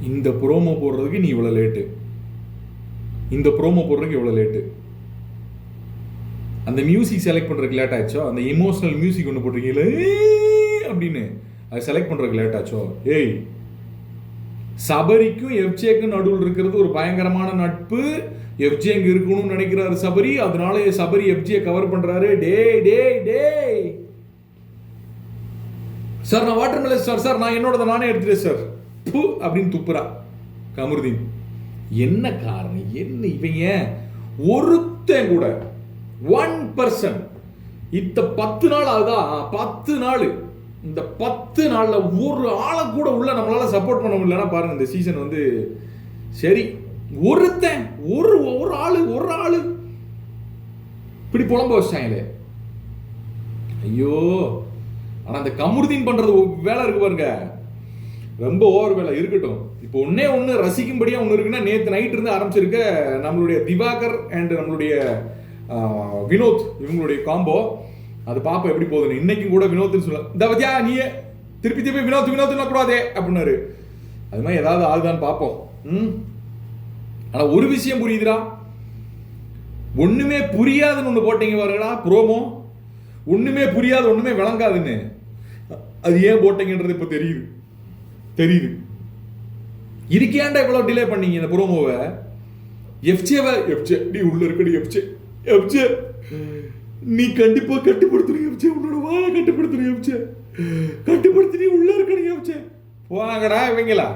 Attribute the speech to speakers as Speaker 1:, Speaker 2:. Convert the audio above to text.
Speaker 1: இந்த ப்ரோமோ போடுறதுக்கு நீ இவ்வளோ லேட்டு, இந்த ப்ரோமோ போடுறதுக்கு இவ்வளோ லேட்டு, அந்த மியூசிக் செலக்ட் பண்ணுறதுக்கு லேட் ஆச்சோ, அந்த இமோஷனல் மியூசிக் ஒன்று போட்டிருக்கீங்களே அப்படின்னு அது செலக்ட் பண்ணுறதுக்கு லேட் ஆச்சோ. ஏய், சபரிக்கும் எஃப்ஜேக்கும் நடுவில் இருக்கிறது ஒரு பயங்கரமான நட்பு. எஃப்ஜே இங்கே இருக்கணும்னு நினைக்கிறாரு சபரி, அதனால சபரி எஃப்ஜே கவர் பண்ணுறாரு. டே டே டே சார், நான் வாட்டர் மெலன் சார், சார் நான் என்னோட நானே எடுத்துட்டேன் சார் அப்படின்னு துப்புறா கமருதீன். என்ன காரணம்? என்ன இவங்க ஒருத்தன் கூட 1% இந்த 10 நாள் அதுதான் 10 நாள், இந்த 10 நாள்ல ஒரு ஆளை கூட உள்ள நம்மளால சப்போர்ட் பண்ண முடியலன்னா பாருங்க இந்த சீசன் வந்து சரி. ஒருத்தன் ஒரு ஆளு இப்படி புலம்ப வச்சாங்களே. ஐயோ, ஆனா அந்த கமருதீன் பண்றது வேலை இருக்கு பாருங்க, ரொம்ப ஓவர் வேலை. இருக்கட்டும், இப்போ ஒண்ணு ரசிக்கும்படியா ஒன்று இருக்குன்னா, நேற்று நைட் இருந்து ஆரம்பிச்சிருக்க நம்மளுடைய திவாகர் அண்ட் நம்மளுடைய வினோத் இவங்களுடைய காம்போ, அது பாப்பா எப்படி போகுதுன்னு. இன்னைக்கும் கூட வினோத்னு சொல்ல, இந்த பத்தியா நீயே திருப்பி வினோத் கூடாதே அப்படின்னாரு. அது மாதிரி ஏதாவது ஆளுதான் பார்ப்போம். ஆனா ஒரு விஷயம் புரியுதுடா, ஒண்ணுமே புரியாதுன்னு ஒண்ணு போட்டீங்க பாருங்கடா ப்ரோமோ, ஒண்ணுமே புரியாது ஒண்ணுமே விளங்காதுன்னு. அது ஏன் போட்டீங்கன்றது இப்ப தெரியுது. இதுக்கேண்டா இவ்வளவு டிலே பண்ணீங்க இந்த ப்ரோமோவை? எஃப்ஜே நீ உள்ள இருக்கடி, எஃப்ஜே நீ கண்டிப்பா கட்டுப்படுத்துறீங்க எஃப்ஜே, உன்னோட வாயை கட்டுப்படுத்துறீங்க எஃப்ஜே, கட்டுப்படுத்தி நீ உள்ள இருக்கணும் எஃப்ஜே. போனாங்கடா இவங்களா.